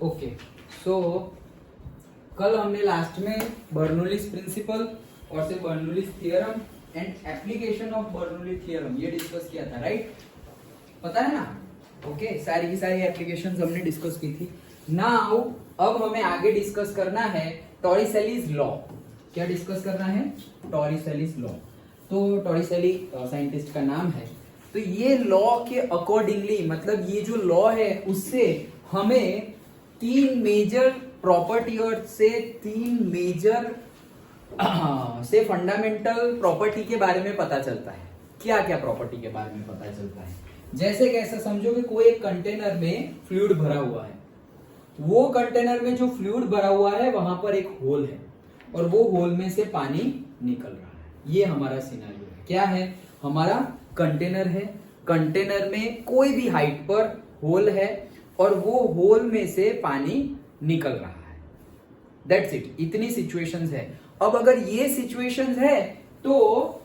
Okay, सो कल हमने last में बर्नौलीज प्रिंसिपल और से Bernoulli's theorem and application of Bernoulli theorem ये डिस्कस किया था, राइट? पता है ना? ओके, सारी की सारी एप्लीकेशंस हमने डिस्कस की थी। नाउ अब हमें आगे डिस्कस करना है टॉरिसेलीज लॉ। क्या डिस्कस करना है? टॉरिसेलीज लॉ। तो टॉरिसेली साइंटिस्ट का नाम है। तो ये लॉ के अकॉर्डिंगली, मतलब ये जो लॉ है उससे हमें तीन मेजर प्रॉपर्टी और से तीन मेजर से फंडामेंटल प्रॉपर्टी के बारे में पता चलता है। क्या क्या प्रॉपर्टी के बारे में पता चलता है? जैसे कैसे समझो कि कोई एक कंटेनर में फ्लूइड भरा हुआ है, वो कंटेनर में जो फ्लूइड भरा हुआ है वहां पर एक होल है और वो होल में से पानी निकल रहा है। ये हमारा सिनेरियो है। क्या है? हमारा कंटेनर है, कंटेनर में कोई भी हाइट पर होल है और वो होल में से पानी निकल रहा है। That's it. इतनी सिचुएशंस है। अब अगर ये सिचुएशंस है तो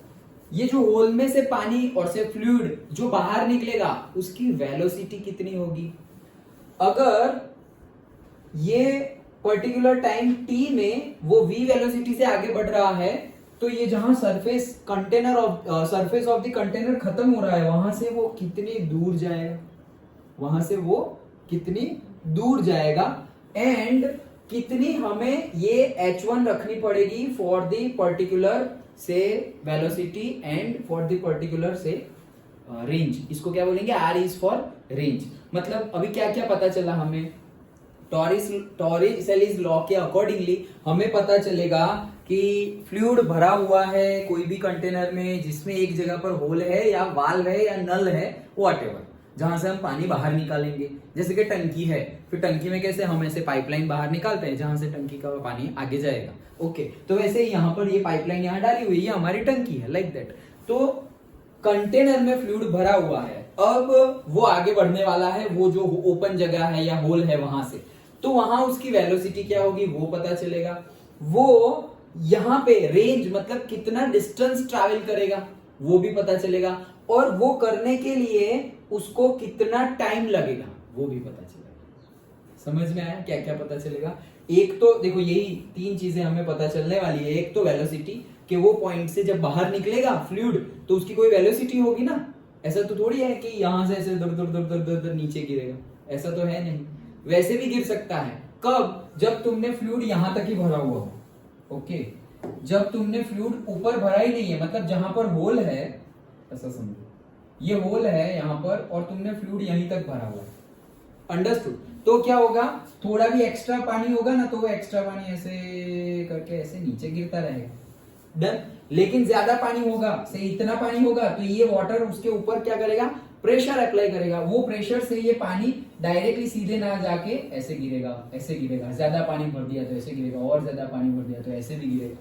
ये जो होल में से पानी और से फ्लूइड जो बाहर निकलेगा उसकी वेलोसिटी कितनी होगी? अगर ये पर्टिकुलर टाइम t में वो v वेलोसिटी से आगे बढ़ रहा है तो ये जहां सरफेस ऑफ द कंटेनर खत्म हो रहा है वहां से वो कितनी दूर जाएगा? वहां से वो कितनी दूर जाएगा एंड कितनी हमें ये h1 रखनी पड़ेगी फॉर द पर्टिकुलर से velocity and for the particular से रेंज। इसको क्या बोलेंगे? R is for range. मतलब अभी क्या क्या पता चला हमें? टॉरिसेलीज लॉ के अकॉर्डिंगली हमें पता चलेगा कि फ्लूइड भरा हुआ है कोई भी कंटेनर में जिसमें एक जगह पर होल है या वाल्व है या नल है, व्हाटएवर, जहां से हम पानी बाहर निकालेंगे। जैसे कि टंकी है, फिर टंकी में कैसे हम ऐसे पाइपलाइन बाहर निकालते हैं जहां से टंकी का पानी आगे जाएगा। ओके, तो वैसे ही यहाँ पर ये पाइपलाइन यहाँ डाली हुई है, हमारी टंकी है, लाइक दैट। तो कंटेनर में फ्लूइड भरा हुआ है, अब वो आगे बढ़ने वाला है, वो जो ओपन जगह है या होल है वहां से, तो वहां उसकी वेलोसिटी क्या होगी वो पता चलेगा। वो यहाँ पे रेंज मतलब कितना डिस्टेंस ट्रैवल करेगा वो भी पता चलेगा, और वो करने के लिए उसको कितना टाइम लगेगा वो भी पता चलेगा। समझ में आया क्या क्या पता चलेगा? एक तो देखो यही तीन चीजें हमें पता चलने वाली है। एक तो वेलोसिटी, कि वो पॉइंट से जब बाहर निकलेगा फ्लूइड तो उसकी कोई वेलोसिटी होगी ना। ऐसा तो थोड़ी है कि यहां से ऐसे दर दर दर दर दर दर नीचे गिरेगा, ऐसा तो है नहीं। वैसे भी गिर सकता है। कब? जब तुमने फ्लूइड यहां तक ही भरा हुआ हो। ओके, जब तुमने फ्लूइड ऊपर भरा ही नहीं है, मतलब जहां पर होल है, ऐसा समझो ये होल है यहां पर और तुमने फ्लूइड यहीं तक भरा हुआ है। अंडरस्टूड? तो क्या होगा? थोड़ा भी एक्स्ट्रा पानी होगा ना तो वो एक्स्ट्रा पानी ऐसे करके ऐसे नीचे गिरता रहेगा। डन? लेकिन ज्यादा पानी होगा, से इतना पानी होगा तो ये वाटर उसके ऊपर क्या करेगा? प्रेशर अप्लाई करेगा। वो प्रेशर से ये पानी डायरेक्टली सीधे ना जाके ऐसे गिरेगा, ऐसे गिरेगा। ज्यादा पानी भर दिया तो ऐसे गिरेगा, और ज्यादा पानी भर दिया तो ऐसे भी गिरेगा,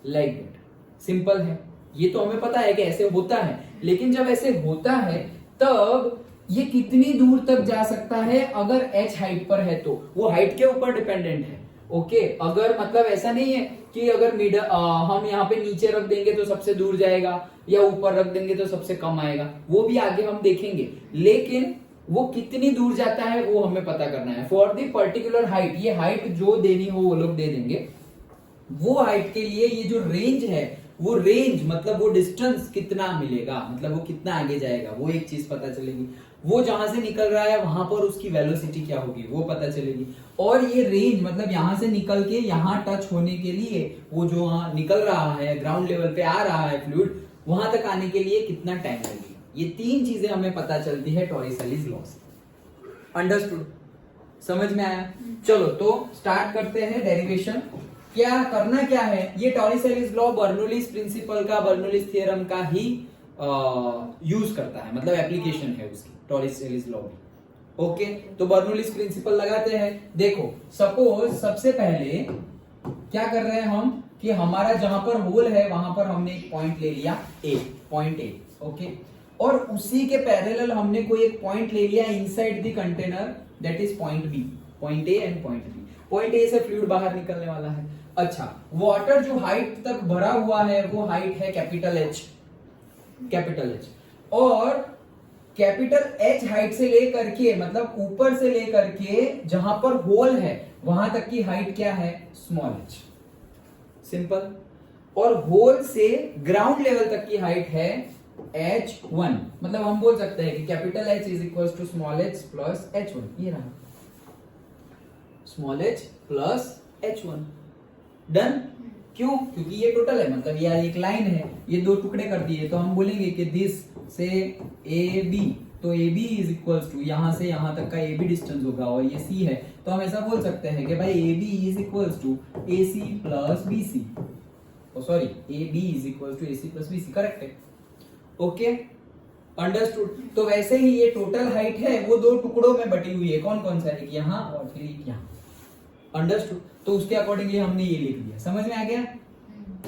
लाइक दैट। सिंपल है। ये तो हमें पता है कि ऐसे होता है, लेकिन जब ऐसे होता है तब ये कितनी दूर तक जा सकता है? अगर h हाइट पर है तो वो हाइट के ऊपर डिपेंडेंट है। ओके, अगर मतलब ऐसा नहीं है कि अगर हम यहाँ पे नीचे रख देंगे तो सबसे दूर जाएगा या ऊपर रख देंगे तो सबसे कम आएगा, वो भी आगे हम देखेंगे। लेकिन वो कितनी दूर जाता है वो हमें पता करना है फॉर द पर्टिकुलर हाइट। ये हाइट जो देनी हो वो लोग दे देंगे। वो हाइट के लिए ये जो रेंज है, वो रेंज मतलब वो डिस्टेंस कितना मिलेगा, मतलब वो कितना आगे जाएगा, वो एक चीज पता चलेगी। वो जहां से निकल रहा है वहां पर उसकी वेलोसिटी क्या होगी वो पता चलेगी। और ये रेंज मतलब यहां से निकल के यहां टच होने के लिए वो जो वहां निकल रहा है, ग्राउंड लेवल पे आ रहा है फ्लूइड, वहां तक आने के लिए कितना टाइम लगेगा। ये तीन चीजें हमें पता चलती है टॉरिसेलीज लॉ से। अंडरस्टूड? समझ में आया? चलो तो स्टार्ट करते हैं डेरिवेशन। क्या करना क्या है? ये टॉरिसेलीज लॉ बर्नौलीज प्रिंसिपल का, बर्नौलीज थ्योरम का ही यूज करता है, मतलब एप्लीकेशन है उसकी टॉरिसेलीज लॉ की। ओके, तो बर्नौलीज प्रिंसिपल लगाते हैं। देखो सपोज सबसे पहले क्या कर रहे हैं हम कि हमारा जहां पर होल है वहां पर हमने एक पॉइंट ले लिया ए, पॉइंट ए। ओके, और उसी के पैरेलल हमने कोई एक पॉइंट ले लिया inside the container, that is point B. Point A and point B. Point A से फ्लूइड बाहर निकलने वाला है। अच्छा, वाटर जो हाइट तक भरा हुआ है वो हाइट है कैपिटल एच, कैपिटल एच। और कैपिटल एच हाइट से लेकर के, मतलब ऊपर से लेकर के जहां पर होल है वहां तक की हाइट क्या है, स्मॉल एच, सिंपल। और होल से ग्राउंड लेवल तक की हाइट है h1, मतलब हम बोल सकते हैं कि capital H is equal to small h plus h1, ये रहा small h plus h1। Done. क्यों? क्योंकि ये टोटल है, मतलब ये एक लाइन है, ये दो टुकड़े कर दिए, तो हम बोलेंगे कि दिस से ए बी, तो A B is equal to यहां से यहां तक का ए बी डिस्टेंस होगा और ये सी है, तो हम ऐसा बोल सकते हैं कि भाई A B is equal to A C plus B C, sorry A B is equal to A C plus B C, correct है। Okay, understood. तो वैसे ही ये टोटल हाइट है वो दो टुकड़ों में बटी हुई है, कौन कौन सा, एक यहाँ और फिर एक यहाँ, अंडरस्टूड। तो उसके अकॉर्डिंगली हमने ये लिख दिया, समझ में आ गया।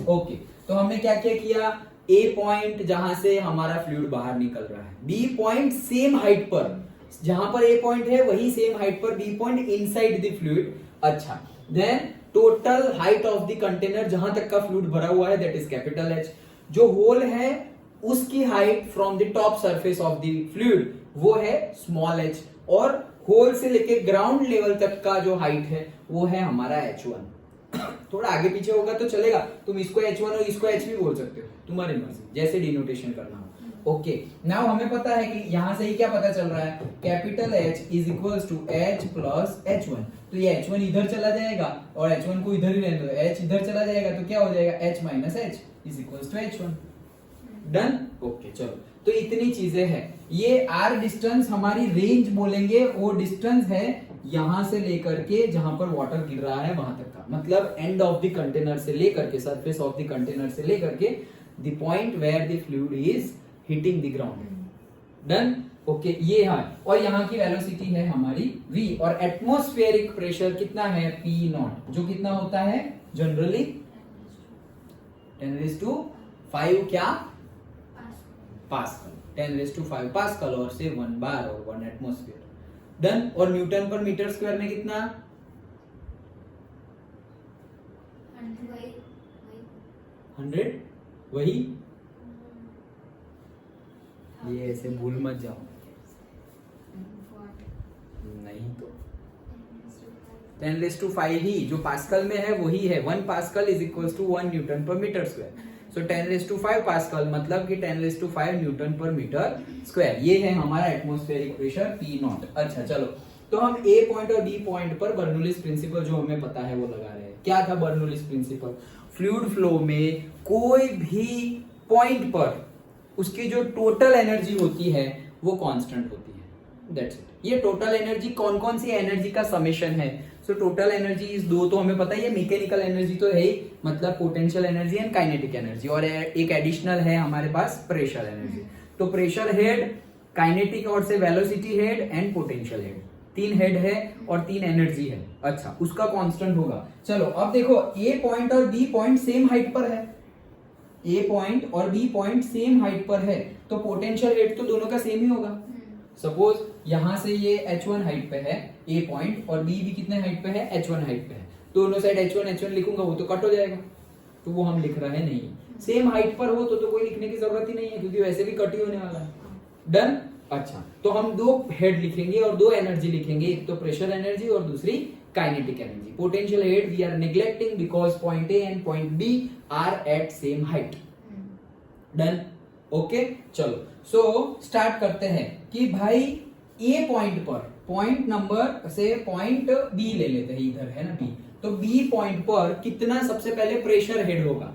ओके, तो हमने क्या क्या किया, ए पॉइंट जहां से हमारा फ्लूइड बाहर निकल रहा है, बी पॉइंट सेम हाइट पर, जहां पर ए पॉइंट है वही सेम हाइट पर B point inside the fluid. अच्छा, then total height of the container जहां तक का फ्लूइड भरा हुआ है, दैट इज कैपिटल एच। जो होल है उसकी height from the top surface of the fluid वो है स्मॉल एच, और होल से लेके ग्राउंड लेवल तक का जो हाइट है वो है हमारा h1। थोड़ा आगे पीछे होगा तो चलेगा, तुम इसको h1 और इसको h भी बोल सकते हो, तुम्हारी मर्जी, जैसे डिनोटेशन करना हो। ओके, नाउ हमें पता है कि यहां से ही क्या पता चल रहा है, capital H is equals to H plus H1, तो ये H1 इधर चला जाएगा और H1 को इधर ही रहने दो, H इधर चला जाएगा तो क्या हो जाएगा, H minus H is equals to H1। Done. Okay, चलो, तो इतनी चीजें हैं। ये आर डिस्टेंस हमारी रेंज बोलेंगे, वो डिस्टेंस है यहां से लेकर के जहां पर वाटर गिर रहा है वहां तक का, मतलब एंड ऑफ द कंटेनर से लेकर के, सरफेस ऑफ द कंटेनर से लेकर के the point where the fluid is hitting the ground. Done. Okay, ये है, और यहाँ की वेलोसिटी है हमारी v, और एटमॉस्फेरिक प्रेशर कितना है, P0, जो कितना होता है जनरली 10⁵ क्या, पास्कल, 10⁵ पास्कल, और से 1 बार और 1 एटमॉस्फेयर। डन। और न्यूटन पर मीटर स्क्वायर में कितना, 100, वही, ये ऐसे भूल मत जाओ, नहीं तो 10⁵ ही जो पास्कल में है वही है, 1 pascal is equals to 1 newton per metre square, so 10⁵ pascal मतलब कि 10⁵ न्यूटन पर मीटर स्क्वायर, ये है हमारा एटमॉस्फेरिक प्रेशर P0। अच्छा, चलो, तो हम ए पॉइंट और बी पॉइंट पर बर्नौलीज प्रिंसिपल जो हमें पता है वो लगा रहे हैं। क्या था बर्नौलीज प्रिंसिपल, फ्लूइड फ्लो में कोई भी पॉइंट पर उसकी जो टोटल एनर्जी होती है वो कांस्टेंट होती है, दैट्स इट। ये टोटल एनर्जी कौन कौन सी एनर्जी का समेशन है, सो टोटल एनर्जी इस दो तो हमें पता ही है, मैकेनिकल एनर्जी तो है ही, मतलब potential energy and kinetic energy, और एक एडिशनल है हमारे पास प्रेशर एनर्जी। तो प्रेशर हेड, काइनेटिक और से velocity head and potential head, 3 head है और 3 एनर्जी है। अच्छा, उसका कांस्टेंट होगा। चलो अब देखो, ए पॉइंट और बी पॉइंट सेम हाइट पर है, ए पॉइंट और बी पॉइंट सेम हाइट पर है, तो पोटेंशियल हेड तो दोनों का सेम ही होगा। सपोज यहां से ये h1 हाइट पे है ए पॉइंट, और बी भी कितने हाइट पे है, h1 हाइट पे है, दोनों साइड h1 लिखूंगा वो तो कट हो जाएगा, तो वो हम लिख रहे नहीं। सेम हाइट पर हो तो कोई लिखने की जरूरत ही नहीं है, क्योंकि वैसे भी कट ही होने वाला है। डन। अच्छा, तो हम 2 हेड लिखेंगे और 2 एनर्जी लिखेंगे, एक तो प्रेशर एनर्जी और दूसरी kinetic energy. Potential head we are neglecting because point A and point B are at same height. Done. Okay, चलो, सो स्टार्ट करते हैं कि भाई ए पॉइंट पर, पॉइंट नंबर से पॉइंट बी ले लेते हैं, इधर है ना बी, तो बी पॉइंट पर कितना सबसे पहले प्रेशर हेड होगा,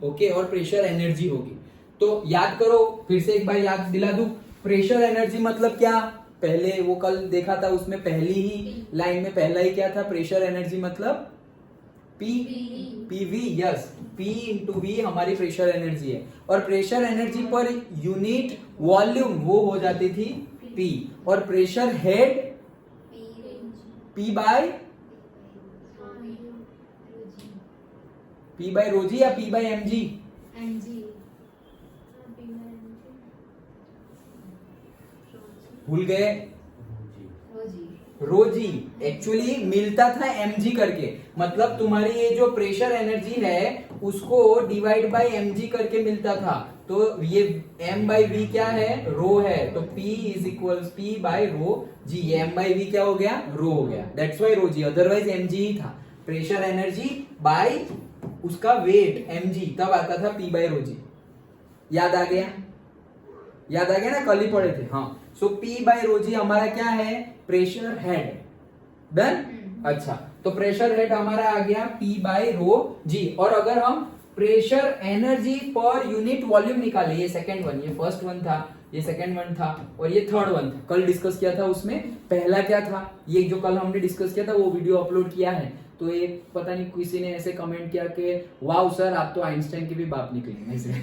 ओके, और प्रेशर एनर्जी होगी। तो याद करो, फिर से एक बार याद दिला दूं, प्रेशर एनर्जी मतलब क्या, पहले वो कल देखा था, उसमें पहली ही लाइन में पहला ही क्या था, प्रेशर एनर्जी मतलब PV, yes, P into V हमारी प्रेशर एनर्जी है, और pressure energy per unit volume वो हो जाती थी पी, और प्रेशर हेड पी बाय रोजी या पी बाय एमजी, भूल गए, रो जी एक्चुअली मिलता था mg करके, मतलब तुम्हारी ये जो प्रेशर एनर्जी है उसको डिवाइड बाय mg करके मिलता था। तो ये m बाई वी क्या है, रो है, तो p is equal p by rho g, m by V क्या हो गया, रो हो गया, that's why rho g, otherwise mg ही था। प्रेशर एनर्जी बाय उसका वेट mg तब आता था p बाय रो जी। याद आ गया, याद आ गया ना, कल ही पढ़े थे। हाँ, सो p बाय रो जी हमारा क्या है, प्रेशर हेड। डन। अच्छा, तो प्रेशर हेड हमारा आ गया p बाय रो जी। और अगर हम pressure energy per unit volume निकाले, ये सेकंड वन, ये फर्स्ट वन था, ये सेकंड वन था और ये थर्ड वन था, कल डिस्कस किया था। उसमें पहला क्या था, ये जो कल हमने डिस्कस किया था वो वीडियो अपलोड किया है। तो ये पता नहीं किसी ने ऐसे कमेंट किया कि वाह सर आप तो आइंस्टाइन के भी बाप निकले ऐसे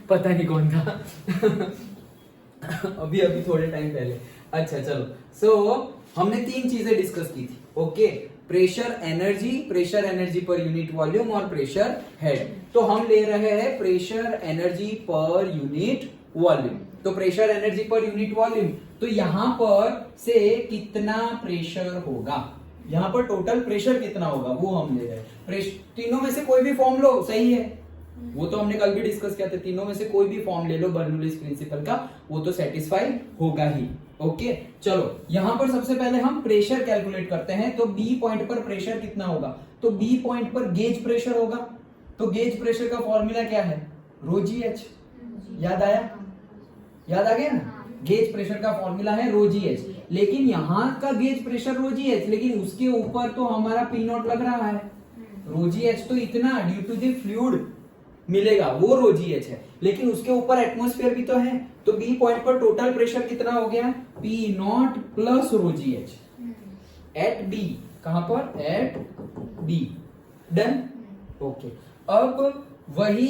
पता नहीं कौन था अभी अभी थोड़े टाइम पहले। अच्छा चलो, सो हमने तीन चीजें डिस्कस की थी। Okay, pressure energy per unit volume और प्रेशर हेड। तो हम ले रहे हैं pressure energy per unit volume. तो pressure energy per unit volume, तो यहां पर से कितना प्रेशर होगा, यहां पर टोटल प्रेशर कितना होगा वो हम ले रहे हैं। तीनों में से कोई भी फॉर्म लो, सही है, वो तो हमने कल भी डिस्कस किया था। तीनों में से कोई भी फॉर्म ले लो बर्नौलीज प्रिंसिपल का, वो तो सेटिस्फाई होगा ही। ओके चलो, यहां पर सबसे पहले हम प्रेशर कैलकुलेट करते हैं। तो बी पॉइंट पर प्रेशर कितना होगा, तो बी पॉइंट पर गेज प्रेशर होगा। तो गेज प्रेशर का फॉर्मूला क्या है, रो जी एच। याद आया, याद आ गया ना, गेज प्रेशर का फॉर्मूला है रो जी एच। लेकिन यहाँ का गेज प्रेशर रो जी एच, लेकिन उसके ऊपर तो हमारा पी नॉट लग रहा है। रो जी एच तो इतना ड्यू टू द फ्लूइड मिलेगा, वो रो जी एच है, लेकिन उसके ऊपर एटमॉस्फेयर भी तो है। तो बी पॉइंट पर टोटल प्रेशर कितना हो गया, P naught plus rho ji h at B. कहां पर, एट बी। डन। ओके, अब वही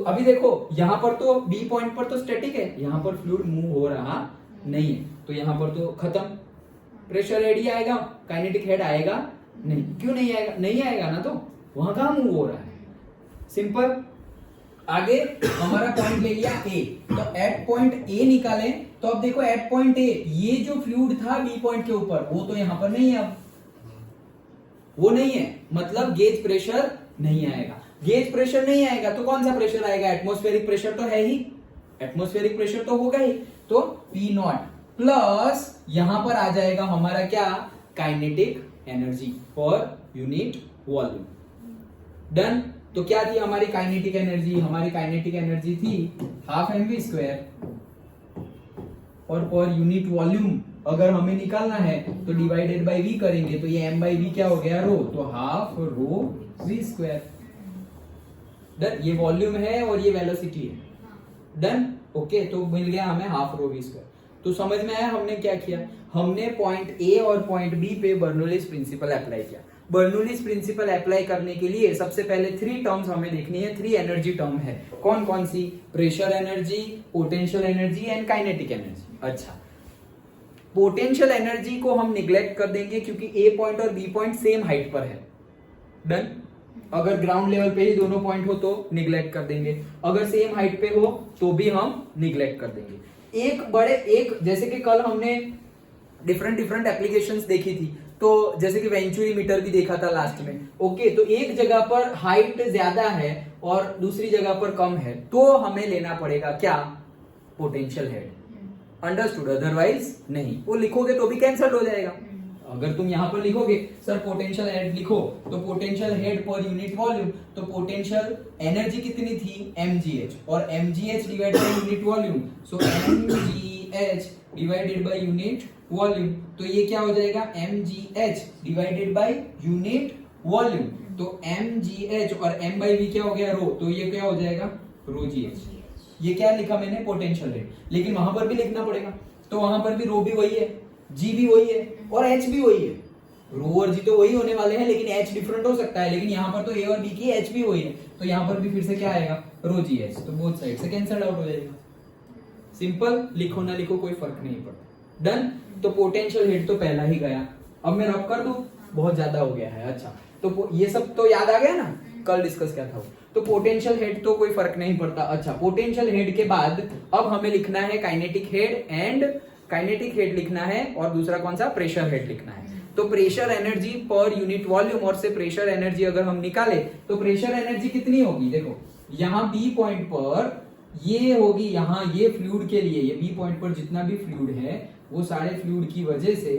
अभी देखो यहां पर तो बी पॉइंट पर तो स्टैटिक है, यहां पर फ्लूइड मूव हो रहा नहीं है, तो यहां पर तो खत्म, प्रेशर हेड ही आएगा, काइनेटिक हेड आएगा नहीं। क्यों नहीं आएगा, नहीं आएगा ना, तो वहां कहां मूव हो रहा है, सिंपल। आगे हमारा पॉइंट ले लिया ए, तो एट पॉइंट ए निकालें। तो अब देखो एट पॉइंट ए, ये जो फ्लूइड था बी पॉइंट के ऊपर वो तो यहां पर नहीं है, अब वो नहीं है, मतलब गेज प्रेशर नहीं आएगा। गेज प्रेशर नहीं आएगा तो कौन सा प्रेशर आएगा, एटमॉस्फेरिक प्रेशर तो है ही, एटमॉस्फेरिक प्रेशर तो होगा ही। तो पी नॉट प्लस यहां पर आ जाएगा हमारा क्या, kinetic energy per unit volume. Done. तो क्या थी हमारी काइनेटिक एनर्जी, हमारी काइनेटिक एनर्जी थी हाफ एम वी स्क्वायर, और पर यूनिट वॉल्यूम अगर हमें निकालना है तो डिवाइडेड बाय वी करेंगे, तो ये m बाई वी क्या हो गया, रो, तो half rho we square. Done, ये वॉल्यूम है और ये वेलोसिटी है। डन। ओके, तो मिल गया हमें हाफ रो वी स्क्वायर। तो समझ में आया हमने क्या किया, हमने पॉइंट ए और पॉइंट बी पे बर्नौलीज प्रिंसिपल अप्लाई किया। बर्नौलीज प्रिंसिपल अप्लाई करने के लिए सबसे पहले थ्री टर्म्स हमें देखनी है, थ्री एनर्जी टर्म है। कौन कौन सी, pressure energy, potential energy and kinetic energy. अच्छा, पोटेंशियल एनर्जी को हम निग्लेक्ट कर देंगे क्योंकि ए पॉइंट और बी पॉइंट सेम हाइट पर है। डन। अगर ग्राउंड लेवल पे ही दोनों पॉइंट हो तो निग्लेक्ट कर देंगे, अगर सेम हाइट पे हो तो भी हम निग्लेक्ट कर देंगे। एक जैसे कि कल हमने डिफरेंट एप्लीकेशंस देखी थी, तो जैसे कि वेंचुरी मीटर भी देखा था लास्ट में। ओके, तो एक जगह पर हाइट ज्यादा है और दूसरी जगह पर कम है, तो हमें लेना पड़ेगा क्या, पोटेंशियल हेड। अंडरस्टूड, अदरवाइज नहीं। वो लिखोगे तो भी कैंसल हो जाएगा। अगर तुम यहां पर लिखोगे सर पोटेंशियल हेड लिखो, तो पोटेंशियल हेड पर यूनिट वॉल्यूम, तो पोटेंशियल एनर्जी कितनी थी, mgh, और mgh divided by unit volume, so mgh divided by unit volume, तो ये क्या हो जाएगा, mgh divided by unit volume. तो mgh और m बाई v क्या हो गया, रो, तो ये क्या हो जाएगा, रो gh। ये क्या लिखा मैंने, पोटेंशियल हेड, लेकिन वहां पर भी लिखना पड़ेगा, तो वहां पर भी रो भी वही है, जी भी वही है और एच भी वही है। रो और जी तो वही होने वाले हैं, लेकिन एच डिफरेंट हो सकता है, लेकिन यहाँ पर तो ए और बी की एच भी वही है, तो यहाँ पर भी फिर से क्या आएगा, रो जी एच, तो बोथ साइड से कैंसल आउट हो जाएगा। सिंपल, लिखो ना लिखो कोई फर्क नहीं पड़ता। डन। तो पोटेंशियल हेड तो पहला ही गया, अब मैं रब कर दूं, बहुत ज्यादा हो गया है। अच्छा, तो ये सब तो याद आ गया ना, कल डिस्कस किया था। तो पोटेंशियल हेड तो कोई फर्क नहीं पड़ता। अच्छा, पोटेंशियल हेड के बाद अब हमें लिखना है kinetic head and kinetic head लिखना है और दूसरा कौन सा, प्रेशर हेड लिखना है। तो pressure energy per unit volume और से प्रेशर एनर्जी अगर हम निकाले तो प्रेशर एनर्जी कितनी होगी, देखो यहाँ बी पॉइंट पर ये होगी, यहाँ ये फ्लूइड के लिए ये बी पॉइंट पर जितना भी फ्लूइड है वो सारे फ्लूइड की वजह से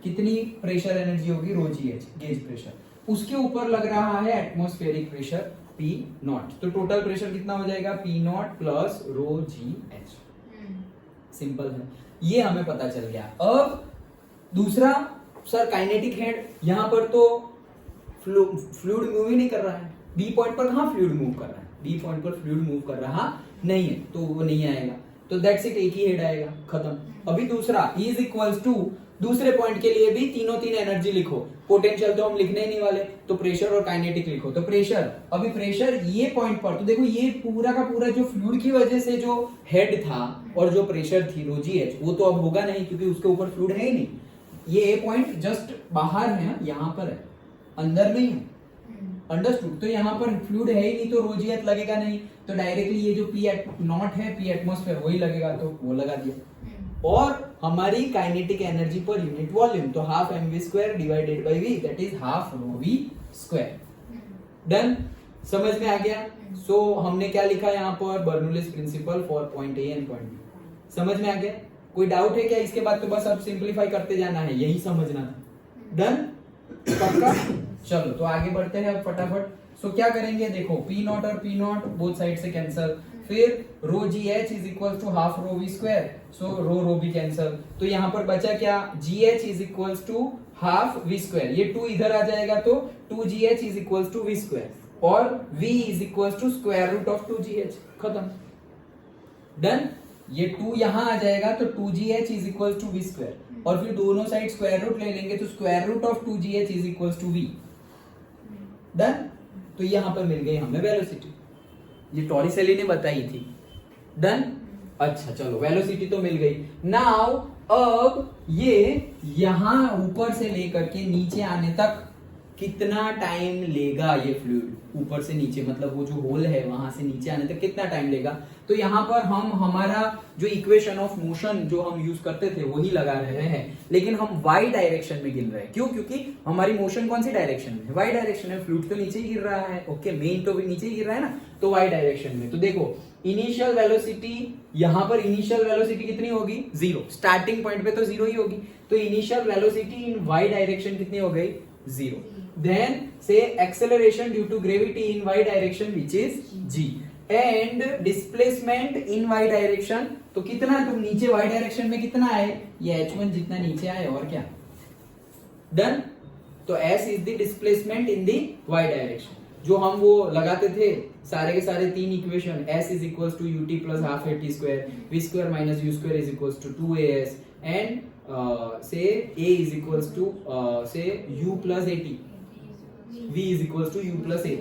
कितनी प्रेशर एनर्जी होगी, रो जी एच, गेज प्रेशर। उसके ऊपर लग रहा है एटमॉस्फेरिक प्रेशर पी नॉट, तो टोटल प्रेशर कितना हो जाएगा, पी नॉट प्लस रो जी एच। सिंपल है, ये हमें पता चल गया। अब दूसरा, सर काइनेटिक हेड, यहां पर तो फ्लूइड मूव ही नहीं कर रहा है, बी पॉइंट पर कहां फ्लूइड मूव कर रहा है, बी पॉइंट पर फ्लूइड मूव कर रहा नहीं है, तो वो नहीं आएगा, तो दैट्स इट, एक ही हेड आएगा, खत्म। अभी दूसरा इज इक्वल्स टू, दूसरे पॉइंट के लिए भी तीनों तीन एनर्जी लिखो, पोटेंशियल तो हम लिखने ही नहीं वाले, तो प्रेशर और काइनेटिक लिखो। तो प्रेशर, अभी प्रेशर ये पॉइंट पर, तो देखो ये पूरा का पूरा जो फ्लूइड की वजह से जो हेड था और जो प्रेशर थी रो जी एच, वो तो अब होगा नहीं क्योंकि उसके ऊपर फ्लूइड है ही नहीं। ये ए पॉइंट जस्ट बाहर है, यहाँ पर है, अंदर नहीं है, अंडरस्टूड। तो यहाँ पर फ्लूइड है ही नहीं तो रो जी एच लगेगा नहीं, तो डायरेक्टली ये जो पी नॉट है, पी एटमॉस्फेयर, वही लगेगा, तो वो लगा दिया। और हमारी kinetic energy per unit volume, तो half M V square divided by V, that is half rho we square. Done, समझ में आ गया। सो हमने क्या लिखा यहाँ पर, Bernoulli's principle for point A and point B, समझ में आ गया। कोई डाउट है क्या इसके बाद, तो बस अब सिंप्लीफाई करते जाना है, यही समझना था। डन, पक्का। चलो तो आगे बढ़ते हैं अब फटाफट। सो क्या करेंगे, देखो पी नॉट और पी नॉट बोथ साइड से कैंसल, फिर rho ji H is equal to half rho we square, so rho rho भी कैंसल, तो यहाँ पर बचा क्या, G H is equal to half V square, ये 2 इधर आ जाएगा तो 2gh is equal to we square, और v is equal to square root of 2gh, खत्म। डन, ये 2 यहां आ जाएगा तो 2gh is equal to we square, और फिर दोनों साइड स्क्वायर रूट ले लेंगे तो square root of 2gh is equal to v। डन, तो यहां पर मिल गई हमें वेलोसिटी, ये टॉरिसेली ने बताई थी। डन, अच्छा चलो वेलोसिटी तो मिल गई। नाउ अब ये यहां ऊपर से लेकर के नीचे आने तक कितना टाइम लेगा, ये फ्लूइड ऊपर से नीचे, मतलब वो जो होल है वहां से नीचे आने तक कितना टाइम लेगा। तो यहाँ पर हम हमारा जो इक्वेशन ऑफ मोशन जो हम यूज करते थे वही लगा रहे हैं, लेकिन हम वाई डायरेक्शन में गिन रहे हैं। क्यों, क्योंकि हमारी मोशन कौन सी डायरेक्शन में है, वाई डायरेक्शन में, फ्लूइड तो नीचे ही गिर रहा है, ओके, मेन तो भी नीचे ही गिर रहा है ना, तो वाई डायरेक्शन में। तो देखो इनिशियल वेलोसिटी, यहां पर इनिशियल वेलोसिटी कितनी होगी, 0, स्टार्टिंग पॉइंट पे तो 0 ही होगी, तो initial velocity in y direction कितनी हो गई, 0। Then say acceleration due to gravity in y direction which is g, and displacement in y direction, तो कितना, तुम नीचे y डायरेक्शन में कितना आए, ये h1 जितना नीचे आए, और क्या। डन, तो s is the displacement in the y direction, जो हम वो लगाते थे सारे के सारे 3 equation, s is equal to ut plus half at square, v square minus u square is equal to 2as, and से a इज इक्वल टू से u plus at, v is equal to u plus a,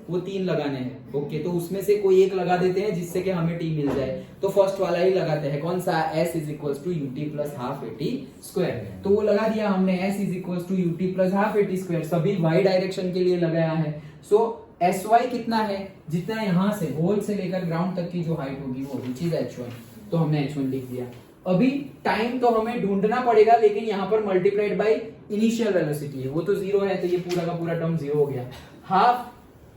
वो 3 लगाने हैं, okay. तो उसमें से कोई एक लगा देते हैं जिससे कि हमें t मिल जाए, तो फर्स्ट वाला ही लगाते हैं, कौन सा, s is equal to ut plus half at square, तो वो लगा दिया हमने, s is equal to ut plus half at square, सभी y डायरेक्शन के लिए लगाया है। सो sy कितना है, जितना यहाँ से होल से लेकर ग्राउंड तक की जो हाइट होगी वो, विच इज h1, तो हमने h1 लिख दिया। अभी टाइम तो हमें ढूंढना पड़ेगा, लेकिन यहाँ पर मल्टीप्लाइड बाय इनिशियल वेलोसिटी है, वो तो 0 है, तो ये पूरा का पूरा टर्म 0 हो गया। हाफ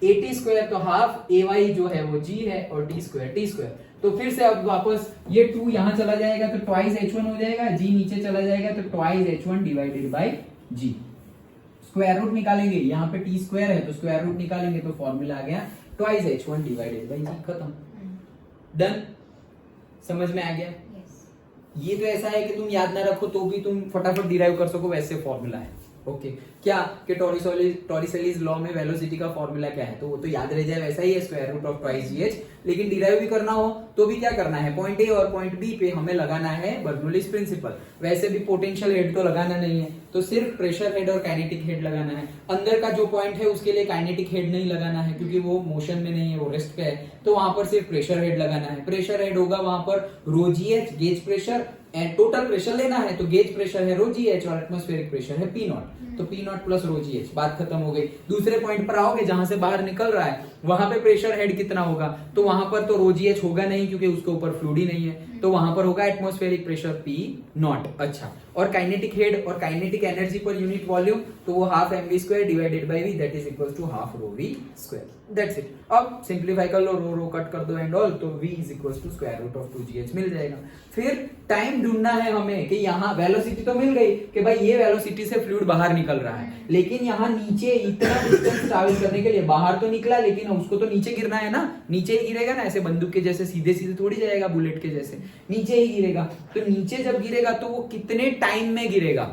at स्क्वायर, तो हाफ ay जो है वो g है, और t स्क्वायर, तो फिर से अब वापस ये 2 यहाँ चला जाएगा तो ट्वाइस h1 हो जाएगा, g नीचे चला जाएगा तो twice h1 divided by g, square root निकालेंगे, यहाँ पे t स्क्वायर है तो स्क्वायर रूट निकालेंगे, तो फॉर्मूला आ गया twice h1 divided by g, खत्म। डन, समझ में आ गया। ये तो ऐसा है कि तुम याद ना रखो तो भी तुम फटाफट डिराइव कर सको, वैसे फॉर्मूला है, ओके। क्या कि टॉरिसेलीज लॉ में वेलोसिटी का फॉर्मूला क्या है, तो वो तो याद रह जाए, वैसा ही है, square root of twice gh, लेकिन डिराइव भी करना हो तो भी क्या करना है, पॉइंट ए और पॉइंट बी पे हमें लगाना है बर्नौलीज प्रिंसिपल। वैसे भी पोटेंशियल हेड तो लगाना नहीं है, तो सिर्फ प्रेशर हेड और काइनेटिक हेड लगाना है। अंदर का जो पॉइंट है उसके लिए काइनेटिक हेड नहीं लगाना है, क्योंकि वो मोशन में नहीं है, वो रेस्ट पे है, तो वहां पर सिर्फ प्रेशर हेड लगाना है। प्रेशर हेड होगा वहां पर rho ji H, gauge pressure, and total pressure लेना है, तो गेज प्रेशर है रो जी एच और एटमॉस्फेरिक प्रेशर है पी नॉट, तो पी नॉट प्लस रो जी एच, बात खत्म हो गई। दूसरे पॉइंट पर आओगे जहां से बाहर निकल रहा है, वहां पे प्रेशर हेड कितना होगा, तो वहां पर तो रो जी एच होगा नहीं क्योंकि उसके ऊपर फ्लूइड ही नहीं है, तो वहां पर होगा एटमॉस्फेरिक प्रेशर पी नॉट। अच्छा, और काइनेटिक हेड और kinetic energy per unit volume, तो वो half mv square divided by v, that is equal to half rho v square, that's it. अब सिंप्लीफाई कर लो, रो रो कट कर दो एंड ऑल, तो v is equal to square root of 2gh मिल जाएगा। फिर टाइम ढूंढना है हमें कि यहाँ वेलोसिटी तो मिल गई कि भाई ये वेलोसिटी से फ्लूइड बाहर निकल रहा है, लेकिन यहाँ नीचे इतना डिस्टेंस ट्रैवल करने के लिए बाहर तो निकला, लेकिन उसको तो नीचे गिरना है ना, नीचे ही गिरेगा ना, ऐसे बंदूक के जैसे सीधे सीधे थोड़ी जाएगा, बुलेट के जैसे नीचे ही गिरेगा। तो नीचे जब गिरेगा तो वो कितने टाइम में गिरेगा,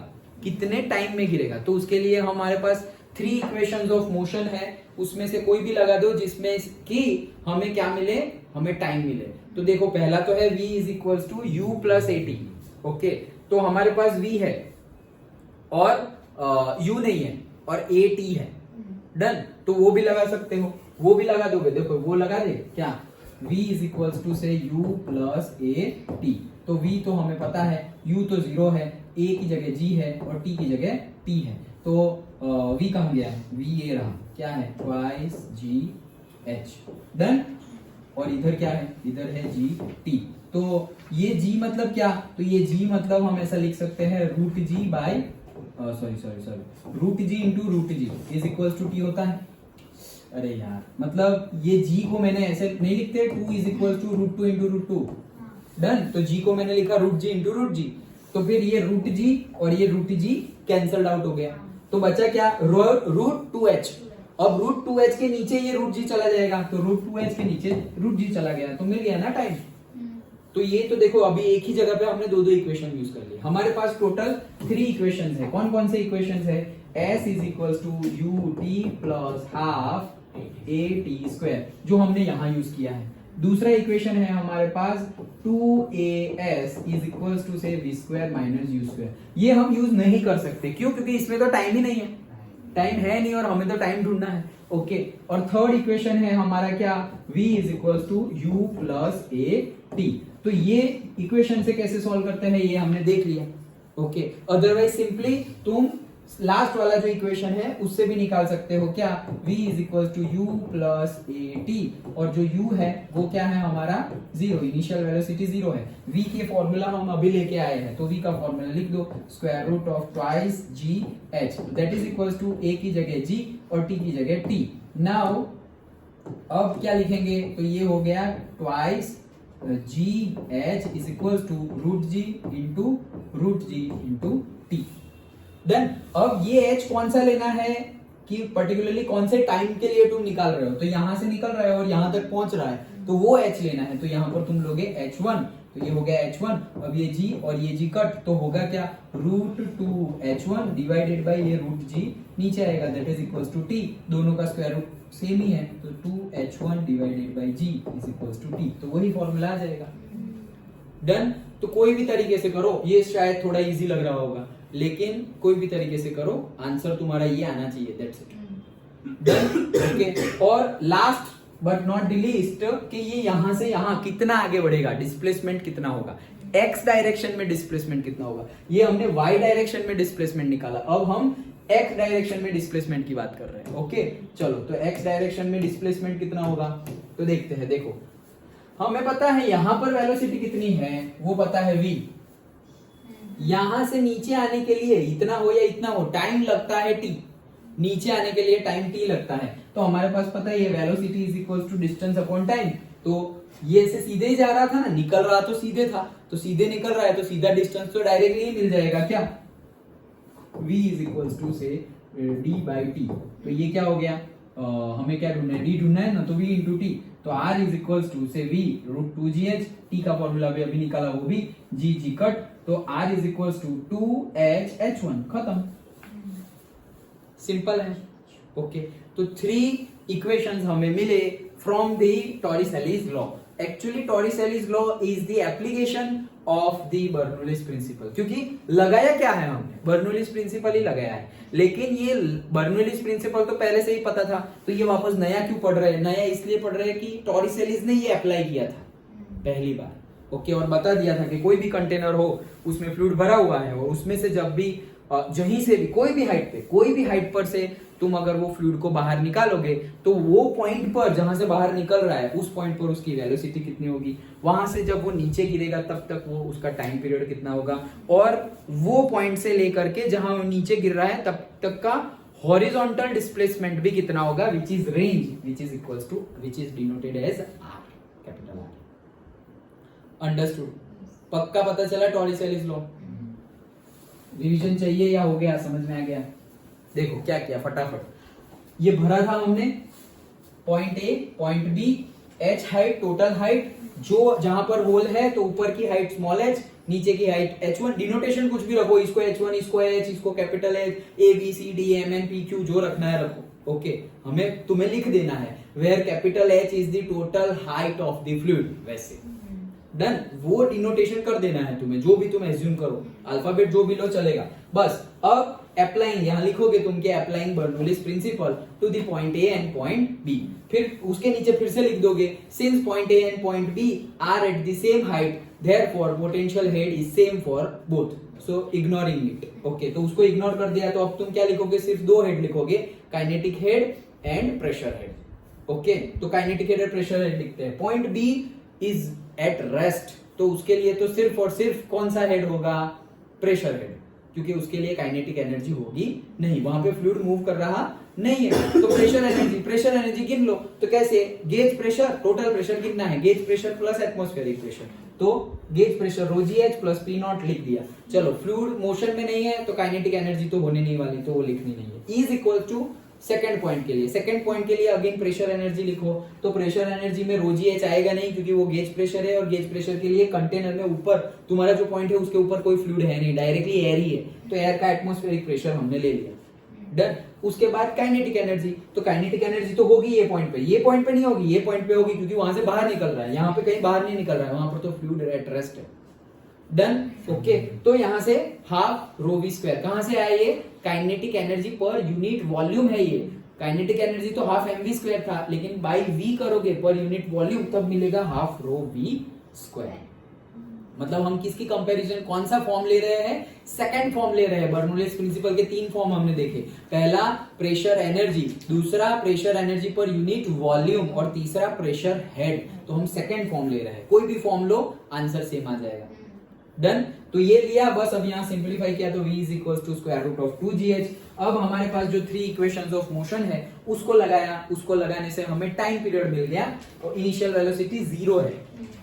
कितने टाइम में गिरेगा, तो उसके लिए हमारे पास 3 इक्वेशंस ऑफ मोशन है, उसमें से कोई भी लगा दो जिसमें कि हमें क्या मिले, हमें टाइम मिले। तो देखो पहला तो है v is equal to U plus A T. Okay, तो हमारे पास v है और u नहीं है और ए टी है, डन। तो वो भी लगा सकते हो, वो भी लगा दोगे, देखो वो लगा दे क्या, v इज इक्वल टू से u प्लस ए टी। तो v तो हमें पता है, u तो 0 है, a की जगह g है और t की जगह t है, तो v कहाँ गया है, v ये रहा, क्या है ट्वाइस जी एच, डन। और इधर क्या है, इधर है जी टी। तो ये g मतलब क्या, तो ये g मतलब हम ऐसा लिख सकते हैं root G by sorry root G into root G is equal to T होता है। अरे यार, मतलब ये g को मैंने ऐसे नहीं लिखते, 2 is equal to root 2 into root 2, डन। तो g को मैंने लिखा root G into root G, तो फिर ये रूट जी और ये रूट जी कैंसल्ड आउट हो गया, तो बचा क्या, रूट 2h। अब रूट 2h के नीचे ये रूट जी चला जाएगा, तो रूट 2h के नीचे रूट जी चला गया, तो मिल गया ना टाइम। तो ये तो देखो अभी एक ही जगह पे हमने दो इक्वेशन यूज कर लिए। हमारे पास टोटल 3 इक्वेशंस है। कौन कौन से इक्वेशंस है, s is equal to U T plus half A T square, जो हमने यहाँ यूज किया है। दूसरा इक्वेशन है हमारे पास 2as इज इक्वल टू से v square minus you square. ये हम यूज नहीं कर सकते, क्यों, क्योंकि इसमें तो टाइम ही नहीं है, टाइम है नहीं और हमें तो टाइम ढूंढना है। ओके, और थर्ड इक्वेशन है हमारा क्या, v is equal to U plus A T. तो ये इक्वेशन से कैसे सॉल्व करते हैं ये हमने देख लिया। ओके, अदरवाइज सिंपली तुम लास्ट वाला जो इक्वेशन है उससे भी निकाल सकते हो, क्या, v is equal to U plus A T, और जो u है वो क्या है हमारा 0, इनिशियल वेलोसिटी 0 है। v के फॉर्मूला हम अभी लेके आए हैं, तो v का फॉर्मूला लिख दो, square root of twice G H, that is equal to a की जगह g और t की जगह t। नाउ अब क्या लिखेंगे, तो ये हो गया twice G H is equal to root G into T, done. अब ये h कौन सा लेना है कि पर्टिकुलरली कौन से टाइम के लिए तुम निकाल रहे हो, तो यहां से निकल रहे हो और यहां तक पहुंच रहा है, तो वो h लेना है। तो यहां पर तुम लोगे h1, तो ये हो गया h1। अब ये g और ये g कट, तो होगा क्या, रूट 2h1 डिवाइडेड बाय ये रूट g नीचे आएगा, that is equal to t। दोनों का स्क्वायर रूट सेम ही है, तो 2h1 divided by g is equal to t, तो वही फॉर्मूला आ जाएगा, डन। तो कोई भी तरीके से करो, ये शायद थोड़ा इजी लग रहा होगा, लेकिन कोई भी तरीके से करो, आंसर तुम्हारा ये आना चाहिए, दैट्स इट, डन। ओके, और last but not the least कि ये यहां से यहां कितना आगे बढ़ेगा, डिस्प्लेसमेंट कितना होगा, x डायरेक्शन में डिस्प्लेसमेंट कितना होगा। ये हमने y डायरेक्शन में डिस्प्लेसमेंट निकाला, अब हम x डायरेक्शन में डिस्प्लेसमेंट की बात कर रहे हैं। ओके, चलो, तो x डायरेक्शन में डिस्प्लेसमेंट कितना होगा, तो देखते हैं। देखो हमें पता है यहां पर वेलोसिटी कितनी है, वो पता है v। यहां से नीचे आने के लिए इतना हो या इतना हो, टाइम लगता है t, नीचे आने के लिए टाइम t लगता है। तो हमारे पास पता है ये velocity is equal to distance upon time. तो ये ऐसे सीधे ही जा रहा था ना, निकल रहा तो सीधे था, तो सीधे निकल रहा है तो सीधा डिस्टेंस तो डायरेक्टली ही मिल जाएगा, क्या, v इज इक्वल टू से d बाई टी। तो ये क्या हो गया, हमें क्या ढूंढना है, d ढूंढना है ना, तो v इंटू टी। तो r इज इक्वल टू से v रूट 2gh, t का फॉर्मूला भी अभी निकाला, वो भी g कट, तो r is equal to 2h(h1), खत्म, सिंपल है। ओके, तो 3 इक्वेशंस हमें मिले from the Torricelli's law. Actually Torricelli's law is the application of the Bernoulli's principle, क्योंकि लगाया क्या है हमने, बर्नौलीज प्रिंसिपल ही लगाया है, लेकिन ये बर्नौलीज प्रिंसिपल तो पहले से ही पता था, तो ये वापस नया क्यों पढ़ रहे हैं, नया इसलिए पढ़ रहे हैं कि टॉरिसेलीज ने ये अप्लाई किया था पहली बार, ओके, और बता दिया था कि कोई भी कंटेनर हो उसमें फ्लूइड भरा हुआ है और उसमें से जब भी जहीं से भी कोई भी हाइट पर से तुम अगर वो फ्लूइड को बाहर निकालोगे तो वो पॉइंट पर जहां से बाहर निकल रहा है उस पॉइंट पर उसकी वेलोसिटी कितनी होगी, वहां से जब वो नीचे गिरेगा तब तक वो उसका टाइम पीरियड कितना होगा, और वो पॉइंट से लेकर के जहां वो नीचे गिर रहा है तब तक का हॉरिजॉन्टल डिस्प्लेसमेंट भी कितना होगा, which is range, which is denoted as R, capital R. Understood? पक्का पता चला टॉरिसेलिस लॉ? रिवीजन चाहिए या हो गया, समझ में आ गया? देखो क्या किया फटाफट, ये भरा था हमने point A point B, H height total height, जो जहां पर होल है तो ऊपर की हाइट स्मॉल एच, नीचे की हाइट h1, डिनोटेशन कुछ भी रखो, इसको h1, इसको h, इसको capital H, A B C D M N P Q, जो रखना है रखो। ओके, हमें तुम्हें लिख देना है where capital H is the total height of the fluid, वैसे डन, वो डिनोटेशन कर देना है तुम्हें, जो भी तुम एज्यूम करो, अल्फाबेट जो भी लो चलेगा बस। अब अप्लाइंग यहां लिखोगे तुम के applying Bernoulli's principle to the point A and point B, फिर उसके नीचे फिर से लिख दोगे since point A and point B are at the same height therefore potential head is same for both, so ignoring it. Okay, तो उसको ignore कर दिया तो अब तुम क्या लिखोगे, सिर्फ दो हेड लिखोगे, kinetic head and pressure head. Okay, तो काइनेटिक हेड और प्रेशर हेड लिखते हैं। Point B is at rest, तो उसके लिए तो सिर्फ और सिर्फ कौन सा हेड होगा, प्रेशर हेड, क्योंकि उसके लिए काइनेटिक एनर्जी होगी नहीं, वहां पे फ्लूइड मूव कर रहा नहीं है, तो प्रेशर एनर्जी गिन लो। तो कैसे, गेज प्रेशर, टोटल प्रेशर कितना है, gauge pressure plus atmospheric pressure, तो गेज प्रेशर रो जी एच प्लस पी नॉट लिख दिया। चलो, फ्लूइड मोशन में नहीं है तो काइनेटिक एनर्जी तो होने नहीं वाली, तो वो लिखनी नहीं है। Is equal to second point के लिए अगेन प्रेशर एनर्जी लिखो, तो प्रेशर एनर्जी में रो जी एच आएगा नहीं क्योंकि वो गेज प्रेशर है, और गेज प्रेशर के लिए कंटेनर में ऊपर तुम्हारा जो पॉइंट है उसके ऊपर कोई फ्लूइड है नहीं, डायरेक्टली एयर ही है, तो एयर का एटमॉस्फेरिक प्रेशर हमने ले लिया। डन। उसके बाद काइनेटिक एनर्जी, तो काइनेटिक एनर्जी तो होगी ये पॉइंट पे नहीं होगी, ये पॉइंट पे होगी क्योंकि वहां से बाहर निकल रहा है, यहाँ पे कहीं बाहर नहीं निकल रहा है, वहां पर तो फ्लूइड एट रेस्ट है। डन। ओके, तो यहां से हाफ रो वी स्क्वायर, कहां से आया ये, kinetic energy per unit volume है ये, काइनेटिक एनर्जी तो हाफ एम वी स्क्वायर था, लेकिन बाई वी करोगे पर यूनिट वॉल्यूम तब मिलेगा हाफ रो वी स्क्वायर। मतलब हम किसकी कंपैरिजन, कौन सा फॉर्म ले रहे हैं, सेकंड फॉर्म ले रहे हैं। बर्नौलीज प्रिंसिपल के तीन फॉर्म हमने देखे, पहला प्रेशर एनर्जी, दूसरा pressure energy per unit volume, और तीसरा प्रेशर हेड, तो हम सेकंड फॉर्म ले रहे हैं। कोई भी फॉर्म लो आंसर सेम आ जाएगा। डन। तो ये लिया, बस अब यहाँ सिंप्लीफाई किया तो v is equal to square root of 2gh। अब हमारे पास जो 3 इक्वेशंस ऑफ मोशन है उसको लगाया, उसको लगाने से हमें टाइम पीरियड मिल गया, और इनिशियल वेलोसिटी 0 है,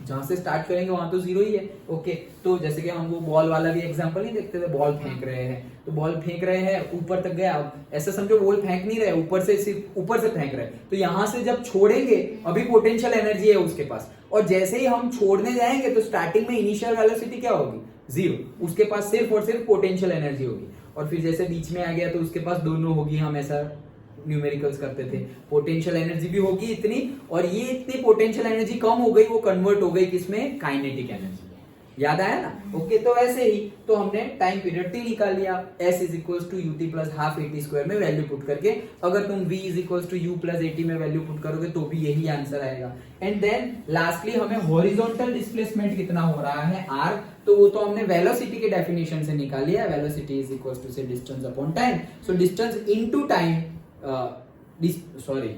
जहां से स्टार्ट करेंगे वहां तो 0 ही है। ओके, तो जैसे कि हम वो बॉल वाला भी एग्जांपल नहीं देखते थे, बॉल फेंक रहे हैं, तो बॉल फेंक रहे हैं ऊपर तक गया, ऐसा समझो बॉल फेंक नहीं रहे, ऊपर से सिर्फ ऊपर से फेंक रहे हैं, तो यहां से जब छोड़ेंगे अभी पोटेंशियल एनर्जी है उसके पास, और जैसे ही हम छोड़ने जाएंगे तो स्टार्टिंग में इनिशियल वेलोसिटी क्या होगी, 0, उसके पास सिर्फ और सिर्फ पोटेंशियल एनर्जी होगी, और फिर जैसे बीच में आ गया तो उसके पास दोनों होगी, हम ऐसा न्यूमेरिकल्स करते थे, पोटेंशियल एनर्जी भी होगी इतनी, और ये इतनी पोटेंशियल एनर्जी कम हो गई, वो कन्वर्ट हो गई किसमें, काइनेटिक एनर्जी। याद आया ना? ओके, तो ऐसे ही तो हमने टाइम पीरियड t निकाल लिया, s is equal to ut plus half at square में वैल्यू पुट करके, अगर तुम v is equal to u plus at में वैल्यू पुट करोगे तो भी यही आंसर आएगा। एंड देन लास्टली हमें हॉरिजॉन्टल डिस्प्लेसमेंट कितना हो रहा है, r, तो वो तो हमने वेलोसिटी के डेफिनेशन से निकाल लिया, वेलोसिटी इज इक्वल टू से distance upon time, so distance into time,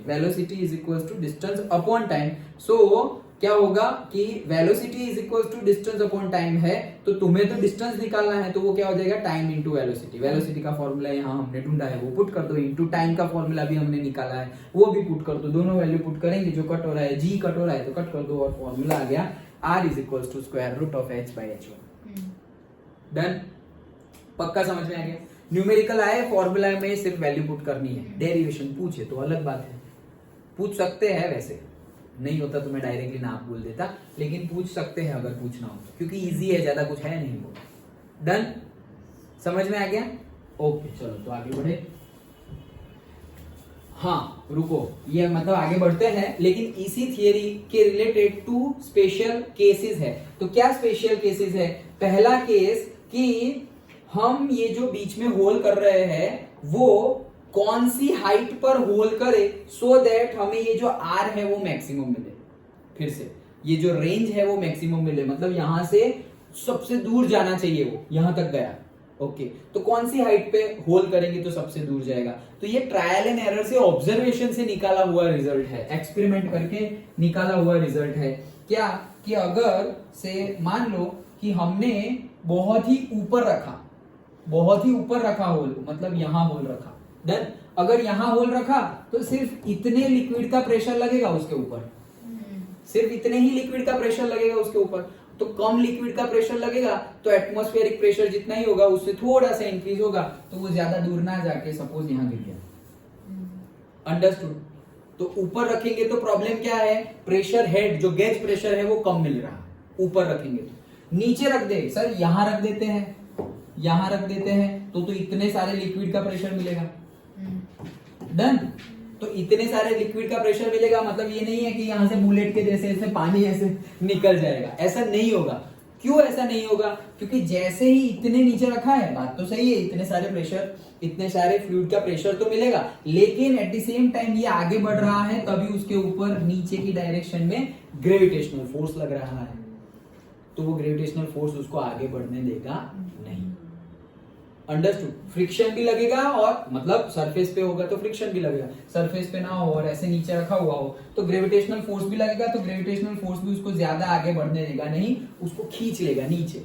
velocity is equal to distance upon time, so क्या होगा कि velocity is equal to distance upon time है, तो तुम्हें तो डिस्टेंस निकालना है, तो वो क्या हो जाएगा, टाइम इनटू वेलोसिटी। वेलोसिटी का फॉर्मूला यहाँ हमने ढूंढा है वो पुट कर दो, इनटू टाइम का फॉर्मूला भी हमने निकाला है वो भी पुट कर दो, दोनों वैल्यू पुट करेंगे, जो कट हो रहा है g कट हो रहा है तो कट कर दो, और फॉर्मूला आ गया r is equal to square root of h by h1। Done. पक्का समझ में आ गया? न्यूमेरिकल आए, फॉर्मूला में सिर्फ वैल्यू पुट करनी है, डेरिवेशन पूछे तो अलग बात है, पूछ सकते हैं, वैसे नहीं होता तो मैं डायरेक्टली नाम बोल देता, लेकिन पूछ सकते हैं अगर पूछना हो तो, क्योंकि इजी है, ज्यादा कुछ है नहीं वो। डन। समझ में आ गया? ओके, चलो तो आगे बढ़े। हाँ रुको, ये मतलब आगे बढ़ते हैं, लेकिन इसी थियरी के रिलेटेड 2 स्पेशल केसेस है। तो क्या स्पेशल केसेस है? पहला केस कि हम ये जो बीच में होल कर रहे हैं वो कौन सी हाइट पर होल करे, सो दैट हमें ये जो आर है वो मैक्सिमम मिले। फिर से ये जो रेंज है वो मैक्सिमम मिले, मतलब यहां से सबसे दूर जाना चाहिए, वो यहां तक गया। ओके, तो कौन सी हाइट पे होल करेंगे तो सबसे दूर जाएगा? तो ये ट्रायल एंड एरर से, ऑब्जर्वेशन से निकाला हुआ रिजल्ट है, एक्सपेरिमेंट करके निकाला हुआ रिजल्ट है। क्या कि अगर से मान लो कि हमने बहुत ही ऊपर रखा होल, मतलब यहां होल रखा, देन अगर यहां होल रखा तो सिर्फ इतने लिक्विड का प्रेशर लगेगा उसके ऊपर, सिर्फ इतने ही लिक्विड का प्रेशर लगेगा उसके ऊपर। तो कम लिक्विड का प्रेशर लगेगा तो एटमॉस्फेरिक प्रेशर जितना ही होगा उससे थोड़ा सा इंक्रीज होगा, तो वो ज्यादा दूर ना जाके सपोज यहां गिर गया। अंडरस्टूड? तो ऊपर रखेंगे तो प्रॉब्लम क्या है, प्रेशर हेड जो गेज प्रेशर है वो कम मिल रहा है ऊपर रखेंगे तो। नीचे रख दे सर, यहां रख देते हैं, यहां रख देते हैं तो इतने सारे लिक्विड का प्रेशर मिलेगा। डन? तो इतने सारे लिक्विड का प्रेशर मिलेगा, मतलब ये नहीं है कि यहां से बुलेट के जैसे ऐसे पानी ऐसे निकल जाएगा, ऐसा नहीं होगा। क्यों ऐसा नहीं होगा? क्योंकि जैसे ही इतने नीचे रखा है, बात तो सही है, इतने सारे प्रेशर, इतने सारे फ्लूइड का प्रेशर तो मिलेगा, लेकिन एट द सेम टाइम ये आगे बढ़ रहा है, तभी उसके ऊपर नीचे की डायरेक्शन में ग्रेविटेशनल फोर्स लग रहा है, तो वो ग्रेविटेशनल फोर्स उसको आगे बढ़ने देगा नहीं। अंडरस्टूड? फ्रिक्शन भी लगेगा, और मतलब सरफेस पे होगा तो फ्रिक्शन भी लगेगा, सरफेस पे ना हो और ऐसे नीचे रखा हुआ हो तो ग्रेविटेशनल फोर्स भी लगेगा, तो ग्रेविटेशनल फोर्स भी उसको ज्यादा आगे बढ़ने देगा नहीं, उसको खींच लेगा नीचे।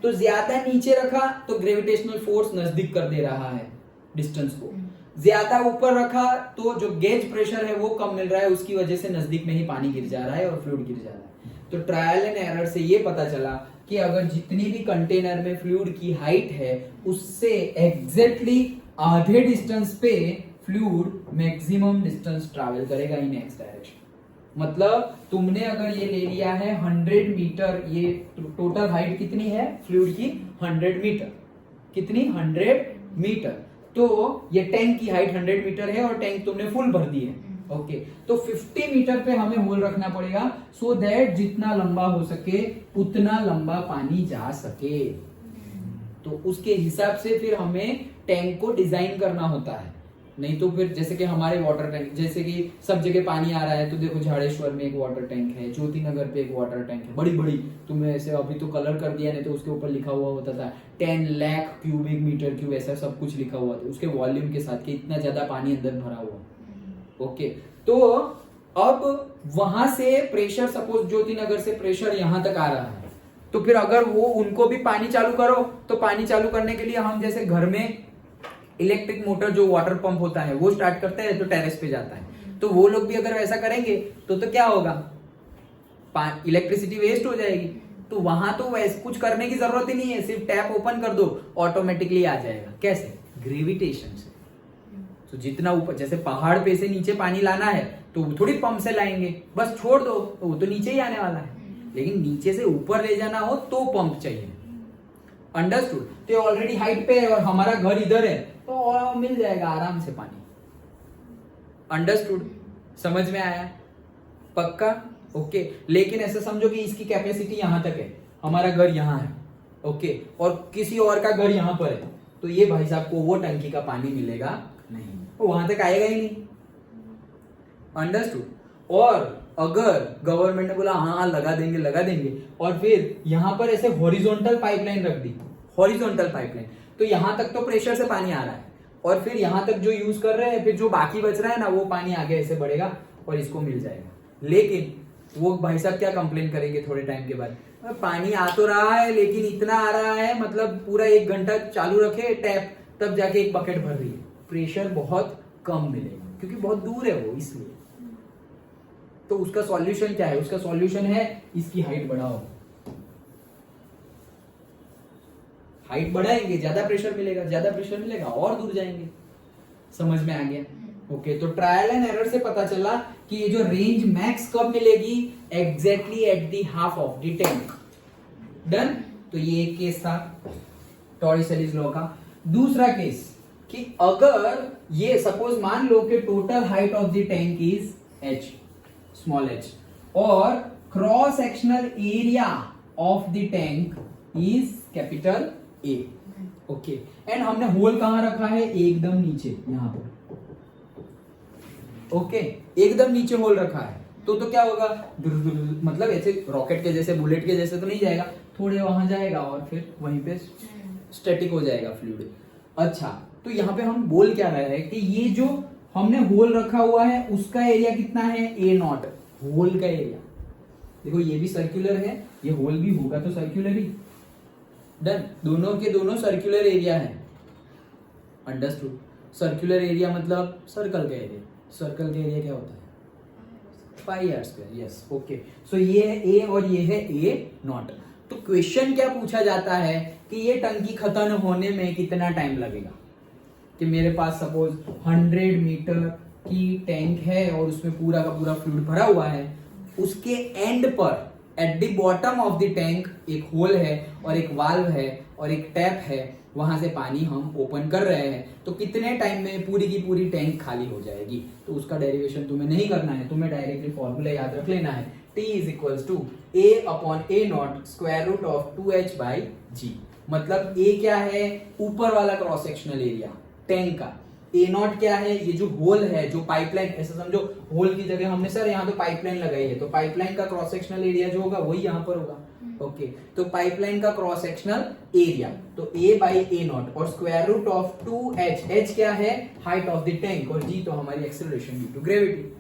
तो ज्यादा नीचे रखा तो ग्रेविटेशनल फोर्स नजदीक कर दे रहा है डिस्टेंस को, ज्यादा ऊपर रखा तो जो गेज प्रेशर है वो कम मिल रहा है, उसकी वजह से नजदीक में ही पानी गिर जा रहा है और फ्लूइड गिर जा रहा है। तो ट्रायल एंड एरर से ये पता चला कि अगर जितनी भी कंटेनर में फ्लूइड की हाइट है उससे एग्जैक्टली आधे डिस्टेंस पे फ्लूइड मैक्सिमम डिस्टेंस ट्रैवल करेगा इन एक्स डायरेक्शन। मतलब तुमने अगर ये ले लिया है 100 मीटर, ये टोटल हाइट कितनी है फ्लूइड की? 100 मीटर। कितनी? 100 मीटर। तो ये टैंक की हाइट 100 मीटर है और टैंक तुमने फुल भर दी है। ओके, तो 50 मीटर पे हमें होल रखना पड़ेगा, सो दैट जितना लंबा हो सके उतना लंबा पानी जा सके। तो उसके हिसाब से फिर हमें टैंक को डिजाइन करना होता है, नहीं तो फिर जैसे कि हमारे वाटर टैंक, जैसे कि सब जगह पानी आ रहा है, तो देखो झाड़ेश्वर में एक वाटर टैंक है, ज्योति नगर पे एक वाटर टैंक है, बड़ी बड़ी, तुम्हें ऐसे अभी तो कलर कर दिया, नहीं तो उसके ऊपर लिखा हुआ होता था 10 लाख क्यूबिक मीटर क्यूब, ऐसा सब कुछ लिखा हुआ था उसके वॉल्यूम के साथ कि इतना ज्यादा पानी अंदर भरा हुआ। ओके, तो अब वहां से प्रेशर, सपोज ज्योति नगर से प्रेशर यहां तक आ रहा है, तो फिर अगर वो उनको भी पानी चालू करो, तो पानी चालू करने के लिए हम जैसे घर में इलेक्ट्रिक मोटर जो वाटर पंप होता है वो स्टार्ट करते हैं तो टेरेस पे जाता है, तो वो लोग भी अगर वैसा करेंगे तो क्या होगा? इलेक्ट्रिसिटी वेस्ट हो जाएगी। तो वहां तो वैसे कुछ करने की जरूरत ही नहीं है, सिर्फ टैप ओपन कर दो, ऑटोमेटिकली आ जाएगा। कैसे? ग्रेविटेशन से। तो जितना ऊपर, जैसे पहाड़ पे से नीचे पानी लाना है तो थोड़ी पंप से लाएंगे, बस छोड़ दो तो वो तो नीचे ही आने वाला है, लेकिन नीचे से ऊपर ले जाना हो तो पंप चाहिए। अंडरस्टूड? तो ऑलरेडी हाइट पे है और हमारा घर इधर है, तो मिल जाएगा आराम से पानी। अंडरस्टूड? समझ में आया? पक्का? ओके, लेकिन ऐसा समझो कि इसकी कैपेसिटी यहां तक है, हमारा घर यहां है, ओके, और किसी और का घर यहां पर है, तो ये भाई साहब को वो टंकी का पानी मिलेगा नहीं, वो वहां तक आएगा ही नहीं। अंडरस्टूड? और अगर गवर्नमेंट ने बोला हाँ लगा देंगे, और फिर यहां पर ऐसे हॉरिजॉन्टल पाइपलाइन रख दी, हॉरिजॉन्टल पाइपलाइन, तो यहां तक तो प्रेशर से पानी आ रहा है, और फिर यहां तक जो यूज कर रहे हैं, फिर जो बाकी बच रहा है ना, वो पानी आगे ऐसे बढ़ेगा और इसको मिल जाएगा। लेकिन वो भाई साहब क्या कंप्लेन करेंगे थोड़े टाइम के बाद, पानी आ तो रहा है लेकिन इतना आ रहा है, मतलब पूरा 1 घंटा चालू रखे टैप, तब जाके 1 बकेट भर रही है, प्रेशर बहुत कम मिलेगा क्योंकि बहुत दूर है वो, इसलिए। तो उसका सॉल्यूशन क्या है? उसका सॉल्यूशन है इसकी हाइट बढ़ाओ, हाइट बढ़ाएंगे ज्यादा प्रेशर मिलेगा और दूर जाएंगे। समझ में आ गया? ओके, तो ट्रायल एंड एरर से पता चला कि ये जो रेंज मैक्स कब मिलेगी? Exactly at the half of the tank. Done? तो ये एक केस था टॉरिसेलीज लॉ का। दूसरा केस कि अगर ये सपोज मान लो कि total height of the tank is h, small h, और cross sectional area of the tank is capital A। Okay, and हमने होल कहां रखा है? एकदम नीचे, यहां पर। ओके, एकदम नीचे होल रखा है, तो क्या होगा, मतलब ऐसे रॉकेट के जैसे, बुलेट के जैसे तो नहीं जाएगा, थोड़े वहां जाएगा और फिर वहीं पे स्टैटिक हो जाएगा फ्लूइड। अच्छा, तो यहाँ पे हम बोल क्या रहे हैं कि ये जो हमने होल रखा हुआ है उसका एरिया कितना है, ए नॉट, होल का एरिया। देखो ये भी सर्कुलर है, ये होल भी होगा तो सर्कुलर ही। डन, दोनों के दोनों सर्कुलर एरिया है। अंडरस्टूड। सर्कुलर एरिया मतलब सर्कल का एरिया। सर्कल का एरिया क्या होता है, pi R square. Yes, okay. So ये है ए और ये है ए नॉट। तो क्वेश्चन क्या पूछा जाता है कि ये टंकी खत्म होने में कितना टाइम लगेगा। कि मेरे पास सपोज 100 मीटर की टैंक है और उसमें पूरा का पूरा फ्लूइड भरा हुआ है, उसके एंड पर at the bottom of the tank एक होल है और एक वाल्व है और एक टैप है, वहां से पानी हम ओपन कर रहे हैं, तो कितने टाइम में पूरी की पूरी टैंक खाली हो जाएगी। तो उसका डेरिवेशन तुम्हें नहीं करना है, तुम्हें डायरेक्टली फॉर्मूला याद रख लेना है, T is equal to A upon A naught square root of 2H by G। मतलब A क्या है, ऊपर वाला क्रॉस सेक्शनल एरिया टैंक का। ए नॉट क्या है, ये जो होल है, जो पाइपलाइन, ऐसा समझो होल की जगह हमने सर यहाँ तो पाइपलाइन लगाई है, तो पाइपलाइन का क्रॉस सेक्शनल एरिया जो होगा वही यहाँ पर होगा। ओके, तो पाइपलाइन का क्रॉस सेक्शनल एरिया, तो ए बाई ए नॉट और square root of 2H। H क्या है, हाइट ऑफ द टैंक, और G तो हमारी acceleration due to gravity.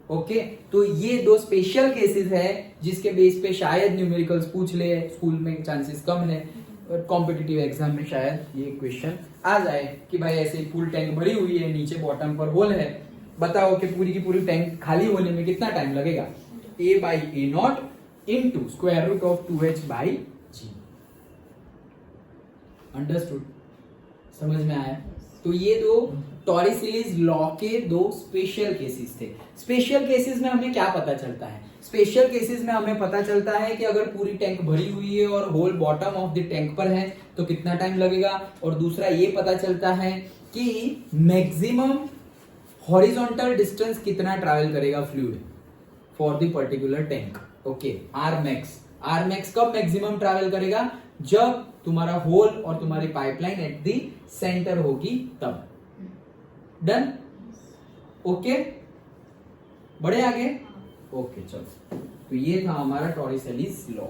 Okay, तो ये दो स्पेशल केसेस है जिसके बेस पे शायद न्यूमेरिकल्स पूछ ले, स्कूल में चांसेस कम है, और कॉम्पिटिटिव एग्जाम में शायद ये क्वेश्चन आ जाए कि भाई ऐसे फुल टैंक भरी हुई है, नीचे बॉटम पर होल है, बताओ कि पूरी की पूरी टैंक खाली होने में कितना टाइम लगेगा। A by A naught into square root of 2H by G। Understood, समझ में आया। तो ये दो टॉरिस-सीरीज लॉ के दो स्पेशल केसेस थे। स्पेशल केसेस में हमें क्या पता चलता है, स्पेशल केसेस में हमें पता चलता है कि अगर पूरी टैंक भरी हुई है और hole bottom of the tank पर है तो कितना टाइम लगेगा, और दूसरा ये पता चलता है कि मैक्सिमम हॉरिजॉन्टल डिस्टेंस कितना ट्रैवल करेगा fluid for the particular tank. Okay, R max कब मैक्सिमम ट्रैवल करेगा, जब तुम्हारा होल और तुम्हारी पाइपलाइन एट द सेंटर होगी तब। डन, ओके, बढ़े आगे। ओके चलो, तो ये था हमारा टॉरिस-सीरीज लॉ।